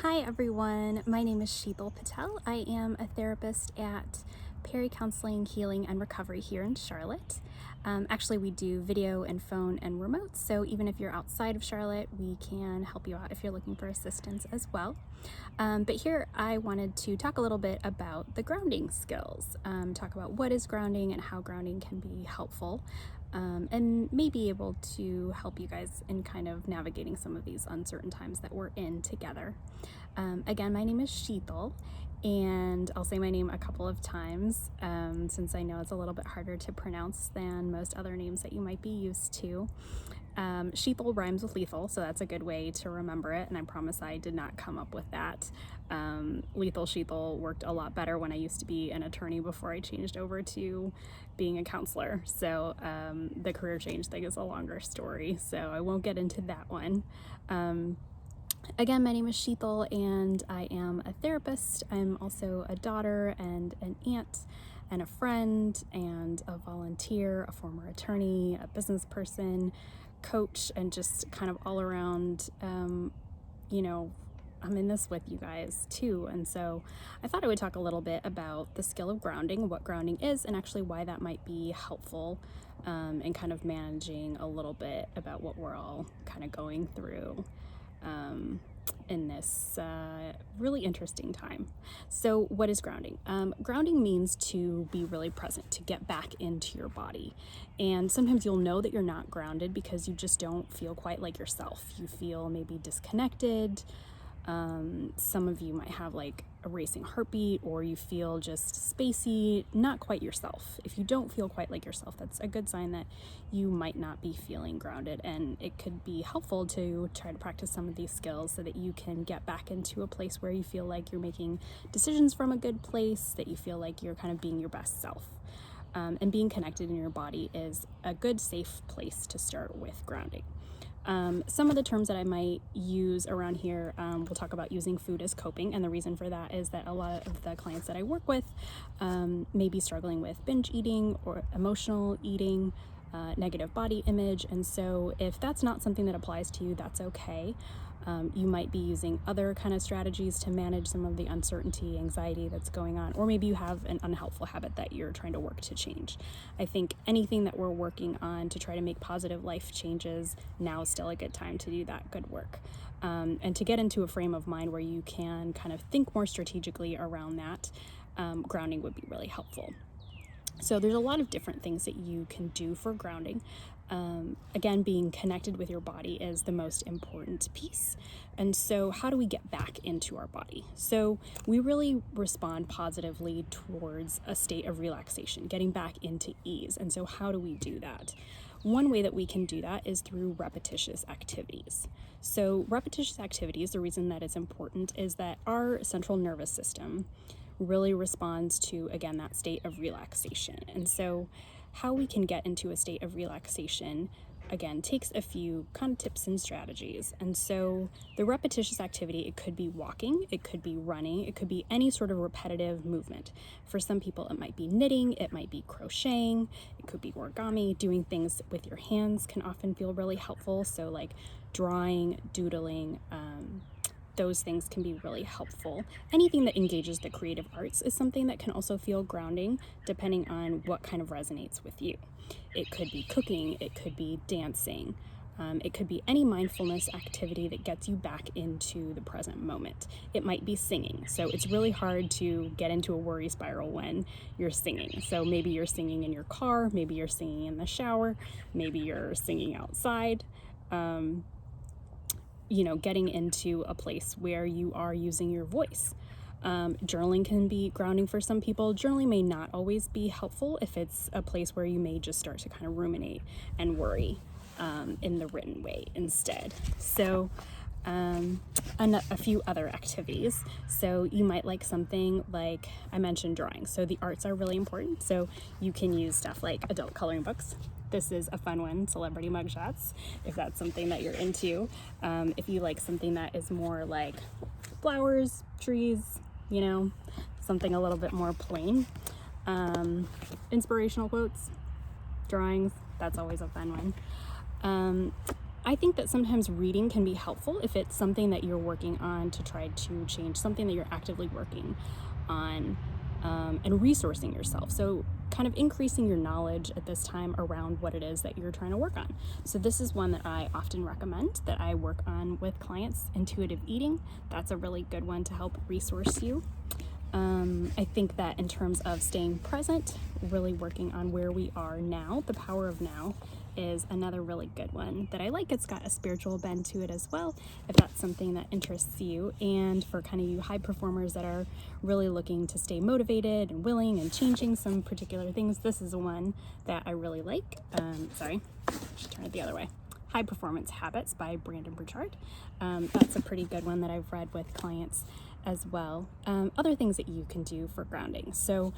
Hi everyone, my name is Shital Patel. I am a therapist at Perry Counseling, Healing, and Recovery here in Charlotte. Actually, we do video and phone and remote, so even if you're outside of Charlotte, we can help you out if you're looking for assistance as well. But here I wanted to talk a little bit about the grounding skills, talk about what is grounding and how grounding can be helpful. And may be able to help you guys in kind of navigating some of these uncertain times that we're in together. Again, my name is Shital, and I'll say my name a couple of times since I know it's a little bit harder to pronounce than most other names that you might be used to. Shital rhymes with lethal, so that's a good way to remember it, and I promise I did not come up with that. Lethal Shital worked a lot better when I used to be an attorney before I changed over to being a counselor, so the career change thing is a longer story, so I won't get into that one. Again, my name is Shital, and I am a therapist. I'm also a daughter and an aunt and a friend and a volunteer, a former attorney, a business person, coach, and just kind of all around, I'm in this with you guys too. And so I thought I would talk a little bit about the skill of grounding, what grounding is, and actually why that might be helpful in kind of managing a little bit about what we're all kind of going through in this really interesting time. So what is grounding? Grounding means to be really present, to get back into your body. And sometimes you'll know that you're not grounded because you just don't feel quite like yourself. You feel maybe disconnected. Some of you might have like a racing heartbeat, or you feel just spacey, not quite yourself. If you don't feel quite like yourself, that's a good sign that you might not be feeling grounded, and it could be helpful to try to practice some of these skills so that you can get back into a place where you feel like you're making decisions from a good place, that you feel like you're kind of being your best self. And being connected in your body is a good, safe place to start with grounding. Some of the terms that I might use around here, we'll talk about using food as coping, and the reason for that is that a lot of the clients that I work with may be struggling with binge eating or emotional eating, negative body image, and so if that's not something that applies to you, that's okay. You might be using other kind of strategies to manage some of the uncertainty, anxiety that's going on, or maybe you have an unhelpful habit that you're trying to work to change. I think anything that we're working on to try to make positive life changes, now is still a good time to do that good work. And to get into a frame of mind where you can kind of think more strategically around that, grounding would be really helpful. So there's a lot of different things that you can do for grounding. Again, being connected with your body is the most important piece. And so how do we get back into our body? So we really respond positively towards a state of relaxation, getting back into ease. And so how do we do that? One way that we can do that is through repetitious activities. So repetitious activities, the reason that it's important is that our central nervous system really responds to, again, that state of relaxation. And so how we can get into a state of relaxation, again, takes a few kind of tips and strategies. And so the repetitious activity, it could be walking, it could be running, it could be any sort of repetitive movement. For some people, it might be knitting, it might be crocheting, it could be origami. Doing things with your hands can often feel really helpful. So like drawing, doodling, those things can be really helpful. Anything that engages the creative arts is something that can also feel grounding depending on what kind of resonates with you. It could be cooking, it could be dancing, it could be any mindfulness activity that gets you back into the present moment. It might be singing, so it's really hard to get into a worry spiral when you're singing. So maybe you're singing in your car, maybe you're singing in the shower, maybe you're singing outside. Getting into a place where you are using your voice. Journaling can be grounding for some people. Journaling may not always be helpful if it's a place where you may just start to kind of ruminate and worry in the written way instead. So a few other activities. So you might like something like I mentioned, drawing. So the arts are really important. So you can use stuff like adult coloring books. This is a fun one, celebrity mugshots, if that's something that you're into. If you like something that is more like flowers, trees, something a little bit more plain. Inspirational quotes, drawings, that's always a fun one. I think that sometimes reading can be helpful if it's something that you're working on to try to change, something that you're actively working on, and resourcing yourself. So kind of increasing your knowledge at this time around what it is that you're trying to work on. So this is one that I often recommend that I work on with clients, intuitive eating. That's a really good one to help resource you. I think that in terms of staying present, really working on where we are now, the power of now is another really good one that I like. It's got a spiritual bend to it as well, if that's something that interests you. And for kind of you high performers that are really looking to stay motivated and willing and changing some particular things, this is one that I really like. Sorry, I should turn it the other way. High Performance Habits by Brandon Burchard. That's a pretty good one that I've read with clients as well. Other things that you can do for grounding. So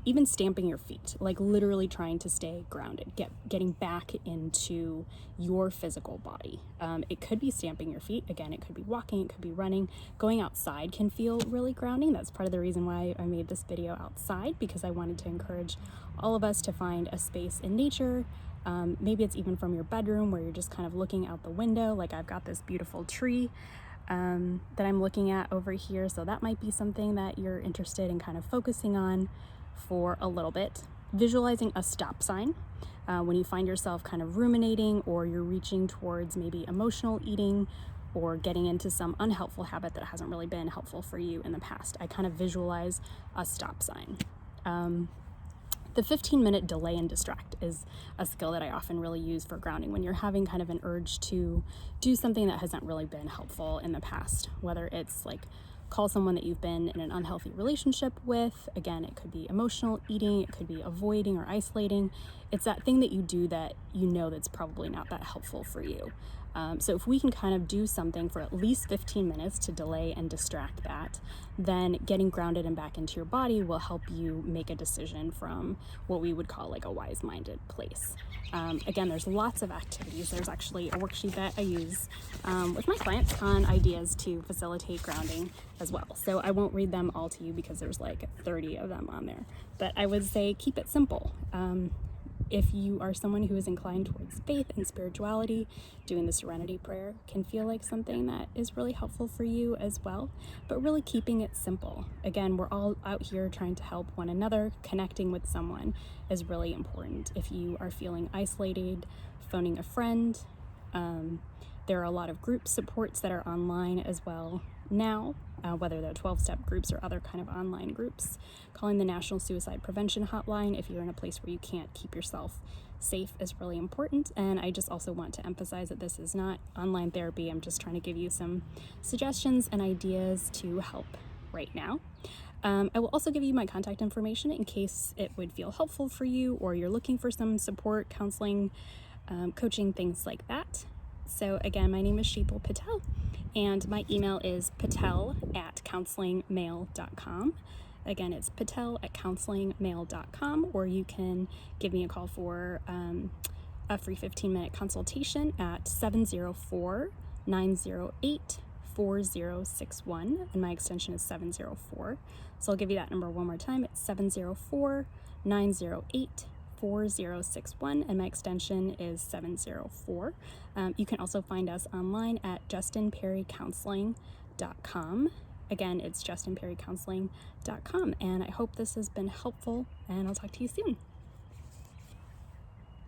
even stamping your feet, like literally trying to stay grounded, getting back into your physical body. It could be stamping your feet. Again, it could be walking, it could be running. Going outside can feel really grounding. That's part of the reason why I made this video outside, because I wanted to encourage all of us to find a space in nature. Maybe it's even from your bedroom where you're just kind of looking out the window. Like I've got this beautiful tree that I'm looking at over here. So that might be something that you're interested in kind of focusing on for a little bit. Visualizing a stop sign when you find yourself kind of ruminating, or you're reaching towards maybe emotional eating or getting into some unhelpful habit that hasn't really been helpful for you in the past. I kind of visualize a stop sign. The 15-minute delay and distract is a skill that I often really use for grounding when you're having kind of an urge to do something that hasn't really been helpful in the past, whether it's like call someone that you've been in an unhealthy relationship with. Again, it could be emotional eating, it could be avoiding or isolating. It's that thing that you do that you know that's probably not that helpful for you. So if we can kind of do something for at least 15 minutes to delay and distract that, then getting grounded and back into your body will help you make a decision from what we would call like a wise-minded place. Again, there's lots of activities. There's actually a worksheet that I use with my clients on ideas to facilitate grounding as well. So I won't read them all to you because there's like 30 of them on there. But I would say keep it simple. If you are someone who is inclined towards faith and spirituality, doing the Serenity Prayer can feel like something that is really helpful for you as well, but really keeping it simple. Again, we're all out here trying to help one another. Connecting with someone is really important. If you are feeling isolated, phoning a friend. There are a lot of group supports that are online as well now, whether they're 12-step groups or other kind of online groups. Calling the National Suicide Prevention Hotline if you're in a place where you can't keep yourself safe is really important. And I just also want to emphasize that this is not online therapy. I'm just trying to give you some suggestions and ideas to help right now. I will also give you my contact information in case it would feel helpful for you, or you're looking for some support, counseling, coaching, things like that. So again, my name is Shital Patel, and my email is patel@counselingmail.com. Again, it's patel@counselingmail.com, or you can give me a call for a free 15-minute consultation at 704-908-4061, and my extension is 704. So I'll give you that number one more time. It's 704-908-4061, and my extension is 704. You can also find us online at justinperrycounseling.com. Again, it's justinperrycounseling.com, and I hope this has been helpful, and I'll talk to you soon.